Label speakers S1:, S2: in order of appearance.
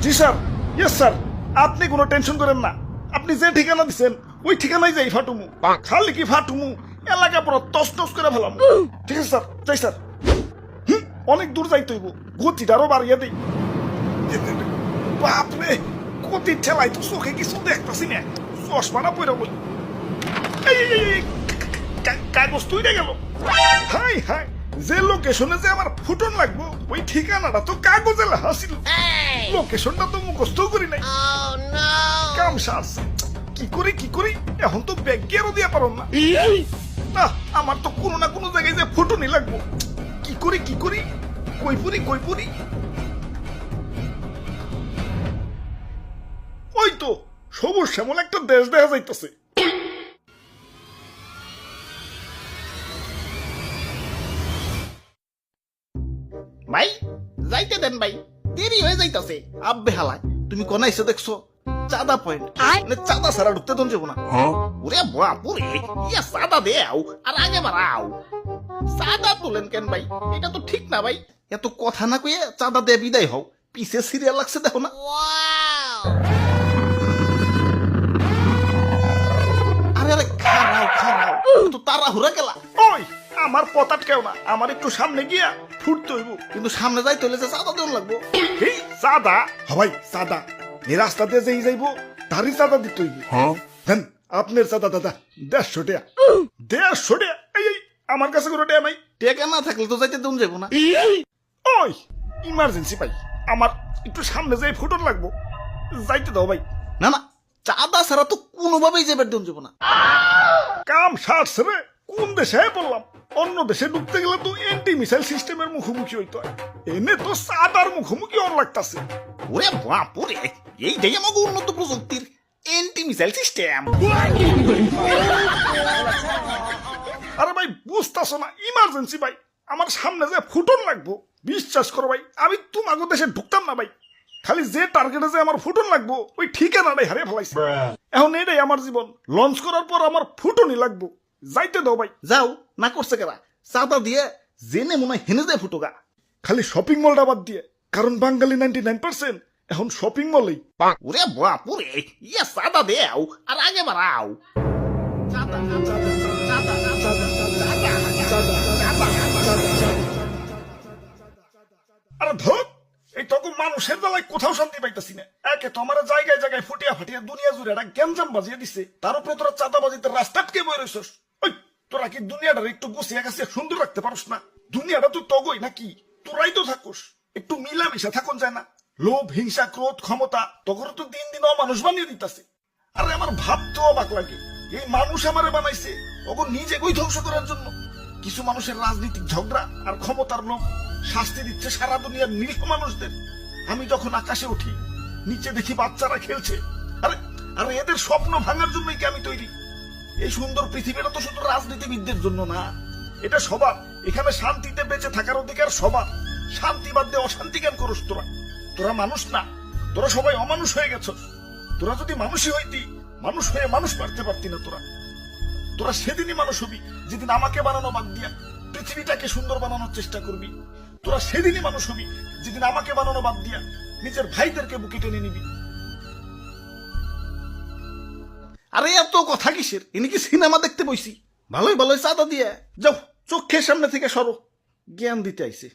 S1: জি sir, yes sir, আপনি কোনো tension করেন না। আপনি যে ঠিকানা দিচ্ছেন ওই ঠিকানায় যাই ফাটুমু। খালি কি ফাটুমু, এলাকা পুরো তস করে ফেলাম। ঠিক আছে স্যার, যাই স্যার। অনেক দূর যাইতে হইব, গতিটা আরো বাড়িয়ে দিই। বাপরে, গতির ঠেলাই তো চোখে কিছু দেখতেছি না, চশমাটা পরে বলি। কাগজ তুই গেল। হাই হাই, যে লোকেশনে যে আমার ফুটন লাগবো ওই ঠিকানাটা তো কাগজে লেখা ছিল। লোকেশনটা তো মুখস্থ করি নাই। কাম সাস, কি করি এখন তো ব্যাগ গেরো দিয়া পারো না। না, আমার তো কোনো না কোনো জায়গায় যে ফুটনই লাগবো। কি করি কই পুরি। ওই তো সবুজ শ্যামল একটা দেশ দেখা যাইতেছে।
S2: ভাই যাইতে দেন ভাই, দেরি হয়ে যাইতাছে। আব্বে হালায়, তুমি কোন এসে দেখছো? চাঁদা পয়েন্ট, মানে চাঁদা ছাড়া ঢুকতে দন যাবো না। ওরে বাপুরে, ইয়া চাঁদা দেও আর আগে বাড়াও। চাঁদা তোলেন কেন ভাই? এটা তো ঠিক না ভাই। এত কথা না কইয়ে চাঁদা দিয়ে বিদায় হও। পিছে সিরিয়াল লাগছে দেখো না। আরে আরে খারাও, তো তাড়াহুড়া গেলা।
S1: ওই আমার পথ আটকেও না, আমার একটু সামনে গিয়া ফুটতে হইব।
S2: কিন্তু সামনে যাইতে হলে যে চাঁদা দেন লাগবো।
S1: এই চাঁদা হবাই চাঁদা, এই রাস্তা দিয়ে যেই যাইব তারই চাঁদা দিতে হইব। দেন আপনার চাঁদা দাদা 150 টাকা। 150 টাকা? এই আমার কাছে কোনো টাকা নাই।
S2: টেকা না থাকলে তো যাইতে দেন যাবো না।
S1: ওই ইমার্জেন্সি ভাই, আমার একটু সামনে যাই ফুটন লাগবো, যাইতে দাও ভাই।
S2: না না, চাঁদা ছাড়া তো কোনোভাবেই যাবার দেন যাবো না।
S1: কাম সারছে রে, কোন দেশে বললাম? অন্য দেশে ঢুকতে গেলে তো এন্টি মিসাইল সিস্টেমের মুখোমুখি হইতো, এনে তো চাঁদার মুখোমুখি অন লাগতাছে।
S2: ওরে বাপুরে, এইটাই আমাকে উন্নত প্রযুক্তির এন্টি মিসাইল সিস্টেম।
S1: আরে ভাই বুঝতেছো না, ইমার্জেন্সি ভাই, আমার সামনে যে ফুটন লাগবো। বিশ্বাস করো ভাই, আমি তোমাকে দেশে ঢুকতাম না ভাই। খালি যে টার্গেটে যে আমার ফুটন লাগবো ওই ঠিকানাটাই হারিয়ে ফেলাইছে। এখন এটাই আমার জীবন, লঞ্চ করার পর আমার ফুটনই লাগবো, যাইতে দাও ভাই।
S2: যাও, না করছে কেরা? চাঁদা দিয়ে জেনে মনে হয় হেনে যায় ফুটোগা।
S1: খালি শপিং মলটা বাদ দিয়ে, কারণ বাঙালি 99% এখন শপিং মলেই।
S2: ওরে বাপুরে, ইয়া চাঁদা দেও আর আগে বাড়াও। চাঁদা, চাঁদা, চাঁদা, চাঁদা,
S1: আরে ধর, এই তখন মানুষের বেলায় কোথাও শান্তি পাইতেছি না। একে তো আমার জায়গায় জায়গায় ফুটিয়া ফাটিয়া দুনিয়া জুড়ে একটা গ্যাঞ্জাম বাজিয়ে দিছে, তার উপরে তোরা চাঁদাবাজিতে রাস্তা আটকে বয়ে রইছস। ওই তোরা কি দুনিয়াটার একটু গুছিয়ে গেছে সুন্দর রাখতে পারস না? দুনিয়াটা তো তগই নাকি, তোরাই তো থাকুস। একটু মিলামিশা থাকুন যায় না? লোভ, হিংসা, ক্রোধ, ক্ষমতা তখন তো দিন দিন অমানুষ বানিয়ে দিতেছে। আরে আমার ভাবতে অবাক লাগে, এই মানুষ আমারে বানাইছে ওকে নিজে কই ধ্বংস করার জন্য। কিছু মানুষের রাজনৈতিক ঝগড়া আর ক্ষমতার লোভ শাস্তি দিচ্ছে সারা দুনিয়ার নিরীহ মানুষদের। আমি যখন আকাশে উঠি, নিচে দেখি বাচ্চারা খেলছে। আরে আরে এদের স্বপ্ন ভাঙার জন্যই কি আমি তৈরি? এই সুন্দর পৃথিবীটা তো শুধু রাজনীতিবিদদের জন্য না, এটা সবার। এখানে শান্তিতে বেঁচে থাকার অধিকার সবার। শান্তি বাদ দিয়ে অশান্তি কেন করস তোরা? তোরা মানুষ না, তোরা সবাই অমানুষ হয়ে গেছ। তোরা যদি মানুষই হইতি, মানুষ হয়ে মানুষ মারতে পারতি না। তোরা সেদিনই মানুষ হবি যেদিন আমাকে বানানো বাদ দিয়া পৃথিবীটাকে সুন্দর বানানোর চেষ্টা করবি। তোরা সেদিনই মানুষ হবি যেদিন আমাকে বানানো বাদ দিয়া নিজের ভাইদেরকে বুকে টেনে নিবি।
S2: আরে এত কথা কিসের? ইনি কি সিনেমা দেখতে বইছি? ভালোই ভালোই চাঁদা দিয়ে যাও, চোখের সামনে থেকে সরো। জ্ঞান দিতে আইছে।